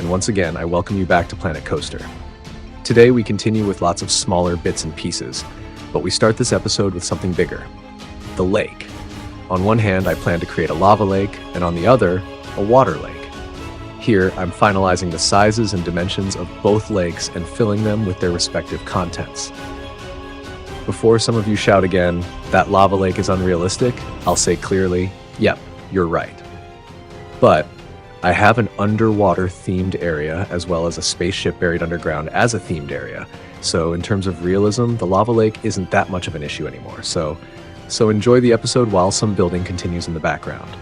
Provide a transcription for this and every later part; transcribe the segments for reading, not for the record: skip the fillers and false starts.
and once again, I welcome you back to Planet Coaster. Today, we continue with lots of smaller bits and pieces, but we start this episode with something bigger: the lake. On one hand, I plan to create a lava lake, and on the other, a water lake. Here, I'm finalizing the sizes and dimensions of both lakes and filling them with their respective contents. Before some of you shout again, that lava lake is unrealistic, I'll say clearly, yep, you're right. But I have an underwater themed area as well as a spaceship buried underground as a themed area. So in terms of realism, the lava lake isn't that much of an issue anymore. So enjoy the episode while some building continues in the background.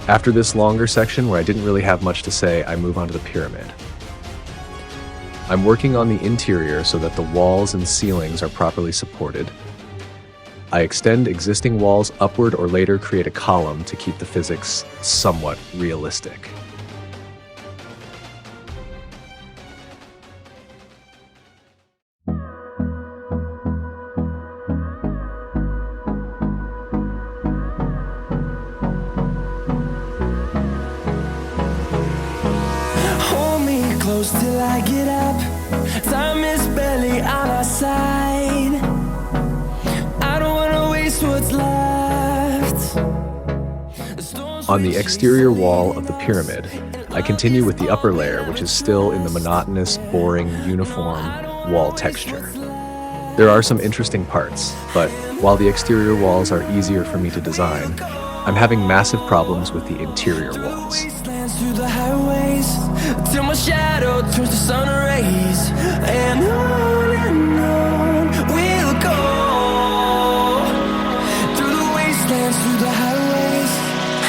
After this longer section where I didn't really have much to say, I move on to the pyramid. I'm working on the interior so that the walls and ceilings are properly supported. I extend existing walls upward or later create a column to keep the physics somewhat realistic. Till I get up, time is barely on our side. I don't wanna waste what's left. On the exterior wall of the pyramid, I continue with the upper layer, which is still in the monotonous, boring, uniform wall texture. There are some interesting parts, but while the exterior walls are easier for me to design, I'm having massive problems with the interior walls. Through the highways, till my shadow turns to sun rays, and on we'll go. Through the wastelands, through the highways,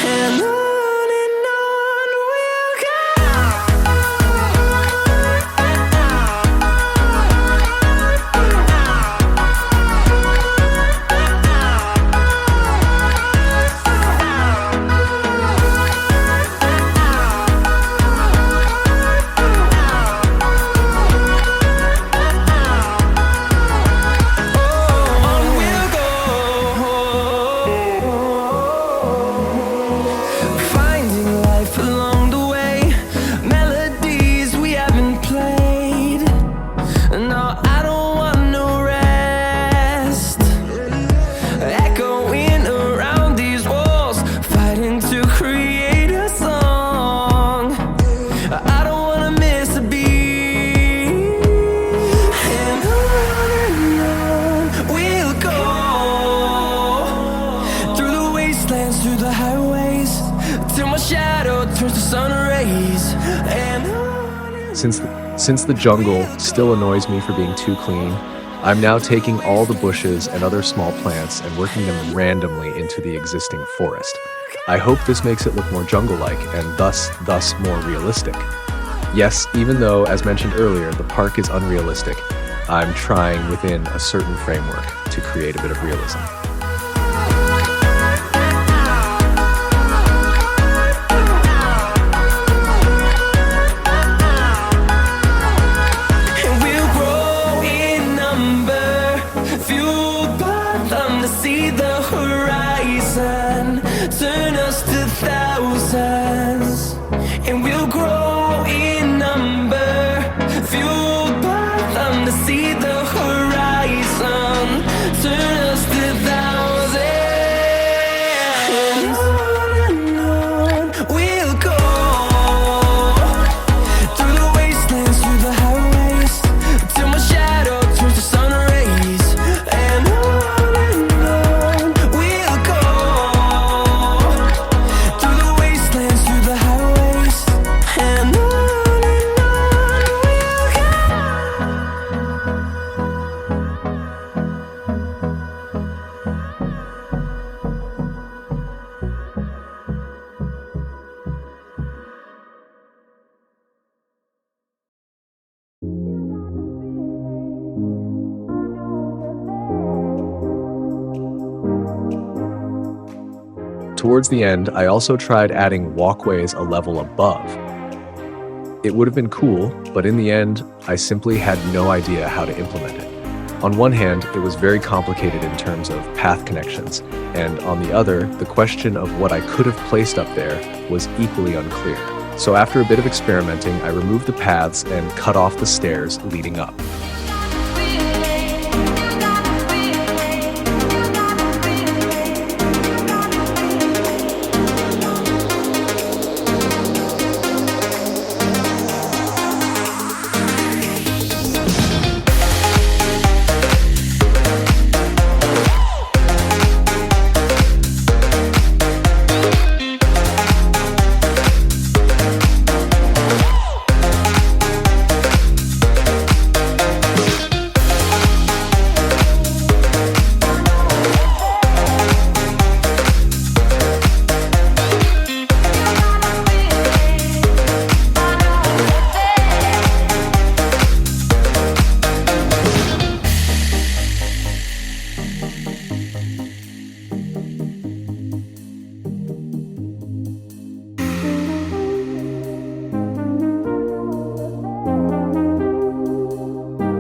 and on we'll go. Since the jungle still annoys me for being too clean, I'm now taking all the bushes and other small plants and working them randomly into the existing forest. I hope this makes it look more jungle-like and thus more realistic. Yes, even though, as mentioned earlier, the park is unrealistic, I'm trying within a certain framework to create a bit of realism. See the horizon turn us to thousands, and we'll grow in number, fueled by them to see the horizon turn us to thousands, and on we'll go through the wastelands, through the highways, till my shadow turns to sun rays, and Towards the end, I also tried adding walkways a level above. It would have been cool, but in the end, I simply had no idea how to implement it. On one hand, it was very complicated in terms of path connections, and on the other, the question of what I could have placed up there was equally unclear. So after a bit of experimenting, I removed the paths and cut off the stairs leading up.